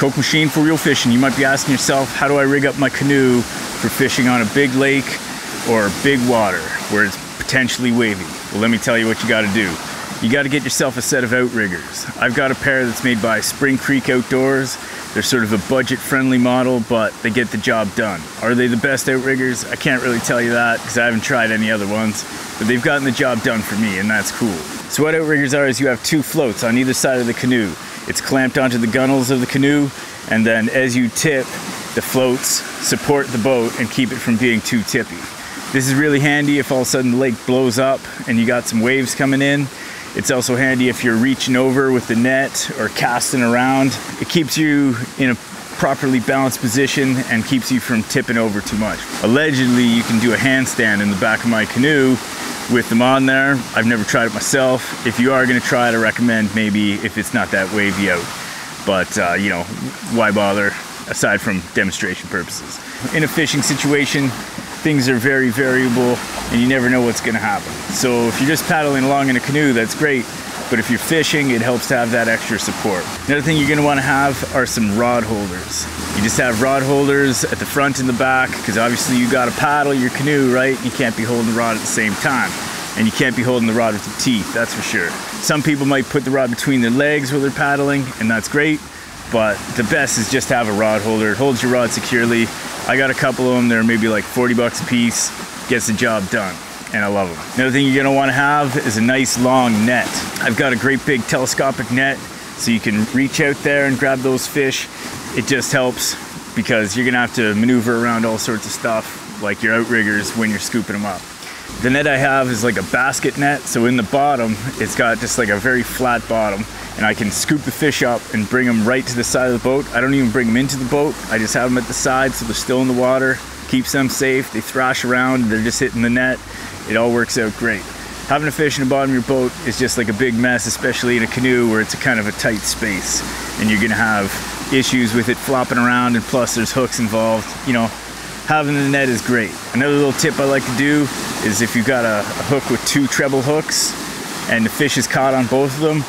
Kokemachine for real fishing. You might be asking yourself, how do I rig up my canoe for fishing on a big lake or big water where it's potentially wavy? Well, let me tell you what you got to do. You got to get yourself a set of Outriggers. I've got a pair that's made by Spring Creek Outdoors. They're sort of a budget-friendly model, but they get the job done. Are they the best Outriggers? I can't really tell you that because I haven't tried any other ones, but they've gotten the job done for me, and that's cool. So what Outriggers are is you have two floats on either side of the canoe. It's clamped onto the gunnels of the canoe, and then as you tip, the floats support the boat and keep it from being too tippy. This is really handy if all of a sudden the lake blows up and you got some waves coming in. It's also handy if you're reaching over with the net or casting around. It keeps you in a properly balanced position and keeps you from tipping over too much. Allegedly, you can do a handstand in the back of my canoe with them on there. I've never tried it myself. If you are gonna try it, I recommend maybe if it's not that wavy out. But you know, why bother aside from demonstration purposes? In a fishing situation, things are very variable and you never know what's gonna happen. So if you're just paddling along in a canoe, that's great. But if you're fishing, it helps to have that extra support. Another thing you're gonna wanna have are some rod holders. You just have rod holders at the front and the back, because obviously you gotta paddle your canoe, right? You can't be holding the rod at the same time. And you can't be holding the rod with your teeth, that's for sure. Some people might put the rod between their legs while they're paddling, and that's great. But the best is just to have a rod holder. It holds your rod securely. I got a couple of them, they're maybe like 40 bucks a piece. Gets the job done, and I love them. Another thing you're gonna wanna have is a nice long net. I've got a great big telescopic net, so you can reach out there and grab those fish. It just helps because you're gonna have to maneuver around all sorts of stuff, like your Outriggers when you're scooping them up. The net I have is like a basket net, so in the bottom, it's got just like a very flat bottom, and I can scoop the fish up and bring them right to the side of the boat. I don't even bring them into the boat. I just have them at the side so they're still in the water. Keeps them safe. They thrash around. They're just hitting the net. It all works out great. Having a fish in the bottom of your boat is just like a big mess, especially in a canoe where it's a kind of a tight space and you're gonna have issues with it flopping around, and plus there's hooks involved. You know, having the net is great. Another little tip I like to do is if you've got a hook with two treble hooks and the fish is caught on both of them,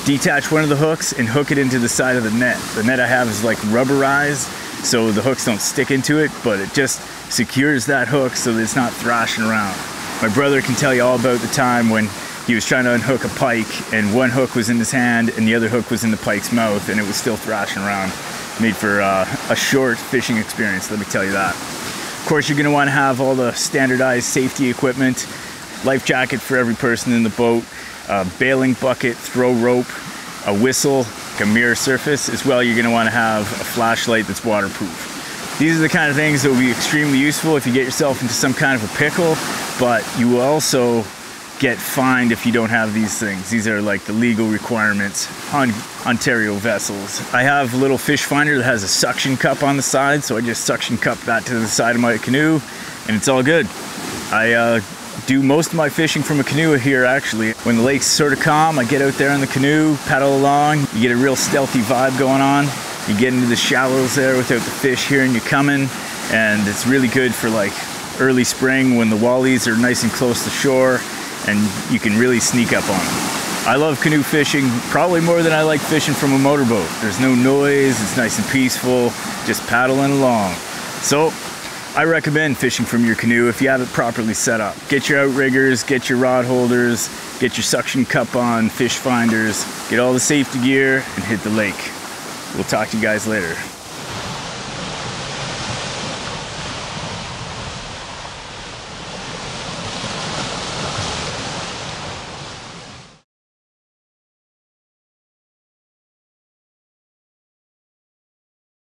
detach one of the hooks and hook it into the side of the net. The net I have is like rubberized, so the hooks don't stick into it, but it just secures that hook so that it's not thrashing around. My brother can tell you all about the time when he was trying to unhook a pike and one hook was in his hand and the other hook was in the pike's mouth and it was still thrashing around. Made for a short fishing experience, let me tell you that. Of course, you're gonna wanna have all the standardized safety equipment, life jacket for every person in the boat, a bailing bucket, throw rope, a whistle, a mirror surface. As well, you're gonna wanna have a flashlight that's waterproof. These are the kind of things that will be extremely useful if you get yourself into some kind of a pickle, but you will also get fined if you don't have these things. These are like the legal requirements on Ontario vessels. I have a little fish finder that has a suction cup on the side, so I just suction cup that to the side of my canoe and it's all good. I do most of my fishing from a canoe here actually. When the lake's sort of calm, I get out there in the canoe, paddle along, you get a real stealthy vibe going on. You get into the shallows there without the fish hearing you coming, and it's really good for like early spring when the wallies are nice and close to shore and you can really sneak up on them. I love canoe fishing probably more than I like fishing from a motorboat. There's no noise, it's nice and peaceful, just paddling along. So I recommend fishing from your canoe if you have it properly set up. Get your Outriggers, get your rod holders, get your suction cup on, fish finders, get all the safety gear and hit the lake. We'll talk to you guys later.